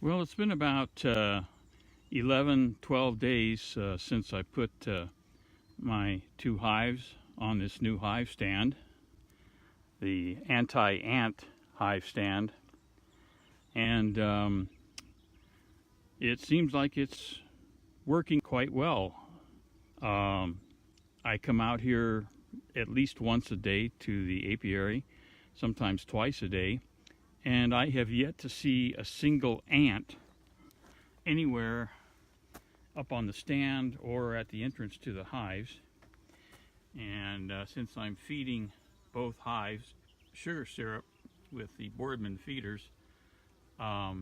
Well, it's been about 11, 12 days since I put my two hives on this new hive stand, the anti-ant hive stand, and it seems like it's working quite well. I come out here at least once a day to the apiary, sometimes twice a day, and I have yet to see a single ant anywhere up on the stand or at the entrance to the hives. And since I'm feeding both hives sugar syrup with the Boardman feeders, that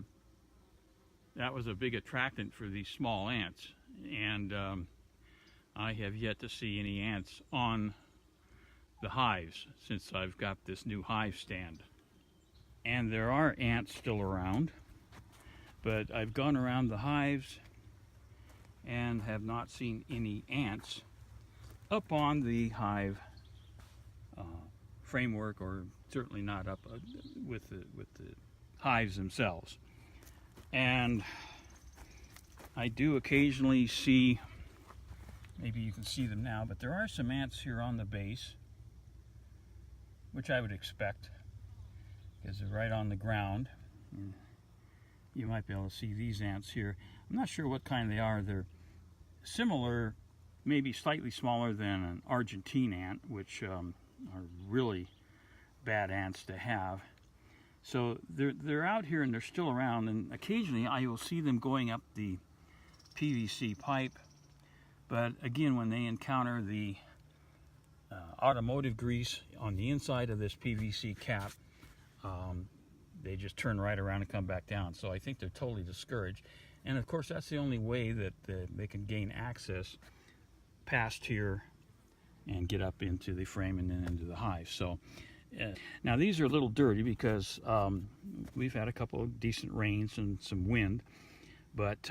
was a big attractant for these small ants, and I have yet to see any ants on the hives since I've got this new hive stand. And there are ants still around, but I've gone around the hives and have not seen any ants up on the hive framework, or certainly not up with the hives themselves. And I do occasionally see, maybe you can see them now, but there are some ants here on the base, which I would expect because they're right on the ground. You might be able to see these ants here. I'm not sure what kind they are. They're similar, maybe slightly smaller than an Argentine ant, which are really bad ants to have. So they're out here and they're still around, and occasionally I will see them going up the PVC pipe. But again, when they encounter the automotive grease on the inside of this PVC cap, they just turn right around and come back down. So I think they're totally discouraged. And of course, that's the only way that they can gain access past here and get up into the frame and then into the hive. So now these are a little dirty because we've had a couple of decent rains and some wind. But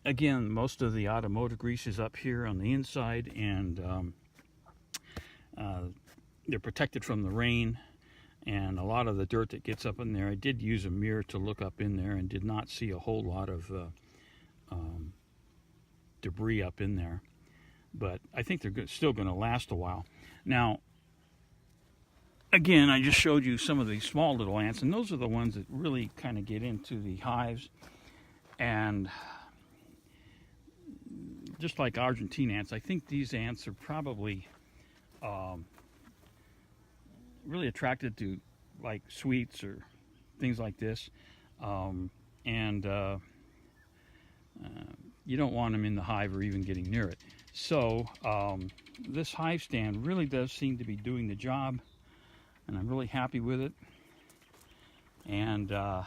again, most of the automotive grease is up here on the inside, and they're protected from the rain. And a lot of the dirt that gets up in there, I did use a mirror to look up in there and did not see a whole lot of debris up in there. But I think they're still going to last a while. Now, again, I just showed you some of these small little ants, and those are the ones that really kind of get into the hives. And just like Argentine ants, I think these ants are probably really attracted to like sweets or things like this, and you don't want them in the hive or even getting near it. So this hive stand really does seem to be doing the job, and I'm really happy with it. And now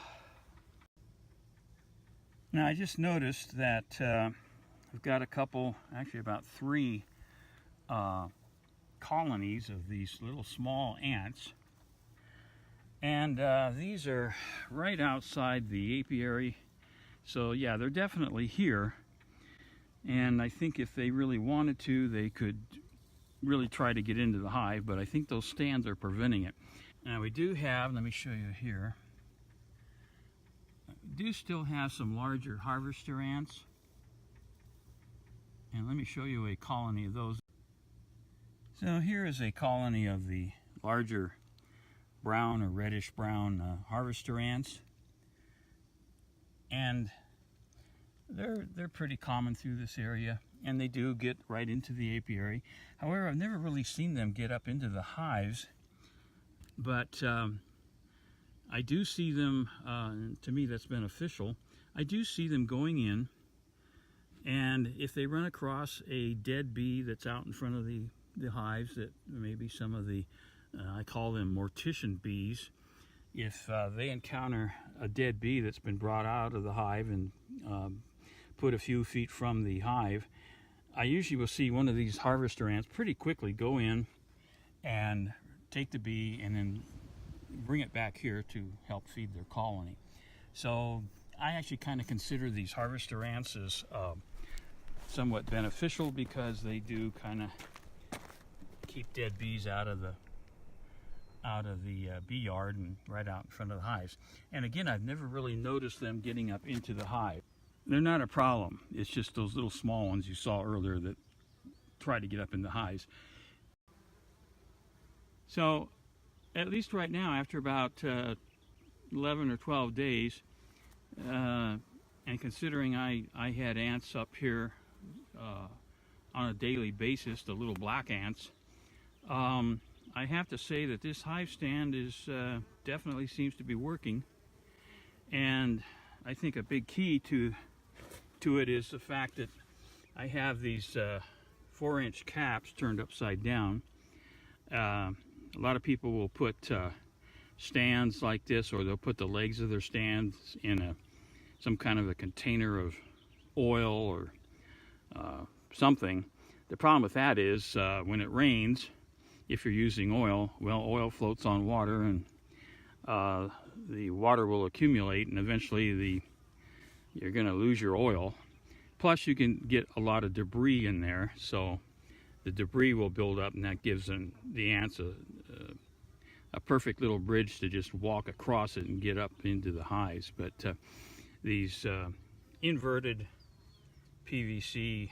I just noticed that I've got a couple, actually about 3 colonies of these little small ants, and these are right outside the apiary. So yeah, they're definitely here, and I think if they really wanted to, they could really try to get into the hive, but I think those stands are preventing it. Now we do have, let me show you here, we do still have some larger harvester ants, and let me show you a colony of those. So here is a colony of the larger brown or reddish brown harvester ants, and they're pretty common through this area, and they do get right into the apiary. However, I've never really seen them get up into the hives, but I do see them, to me that's beneficial. I do see them going in, and if they run across a dead bee that's out in front of the hives, that maybe some of the, I call them mortician bees, if they encounter a dead bee that's been brought out of the hive and put a few feet from the hive, I usually will see one of these harvester ants pretty quickly go in and take the bee and then bring it back here to help feed their colony. So I actually kind of consider these harvester ants as somewhat beneficial, because they do kind of keep dead bees out of the out of the bee yard and right out in front of the hives. And again, I've never really noticed them getting up into the hive. They're not a problem. It's just those little small ones you saw earlier that try to get up in the hives. So at least right now, after about 11 or 12 days, and considering I had ants up here on a daily basis, the little black ants, I have to say that this hive stand is definitely seems to be working. And I think a big key to it is the fact that I have these 4-inch caps turned upside down. A lot of people will put stands like this, or they'll put the legs of their stands in some kind of a container of oil or something. The problem with that is when it rains, if you're using oil, well, oil floats on water, and the water will accumulate, and eventually you're going to lose your oil. Plus, you can get a lot of debris in there, so the debris will build up, and that gives the ants a perfect little bridge to just walk across it and get up into the hives. But these inverted PVC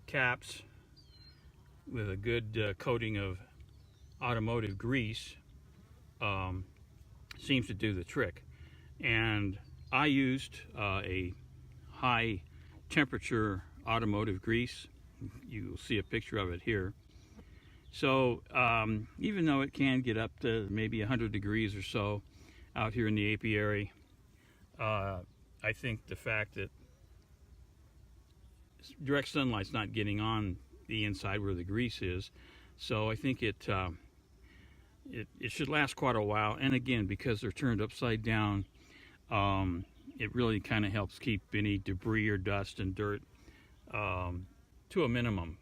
caps with a good coating of automotive grease seems to do the trick. And I used a high temperature automotive grease. You'll see a picture of it here. So even though it can get up to maybe 100 degrees or so out here in the apiary, I think the fact that direct sunlight's not getting on the inside where the grease is, so I think it should last quite a while. And again, because they're turned upside down, it really kind of helps keep any debris or dust and dirt to a minimum.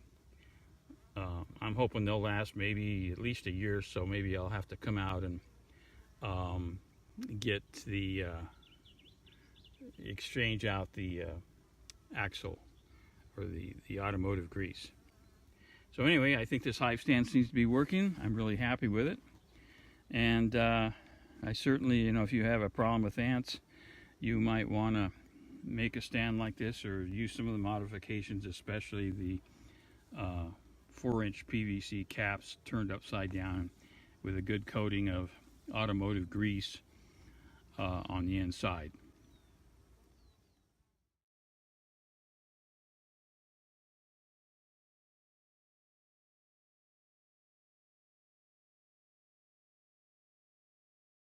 I'm hoping they'll last maybe at least a year, so maybe I'll have to come out and get the exchange out the axle or the automotive grease. So anyway, I think this hive stand seems to be working. I'm really happy with it. And I certainly, if you have a problem with ants, you might want to make a stand like this or use some of the modifications, especially the 4-inch PVC caps turned upside down with a good coating of automotive grease on the inside.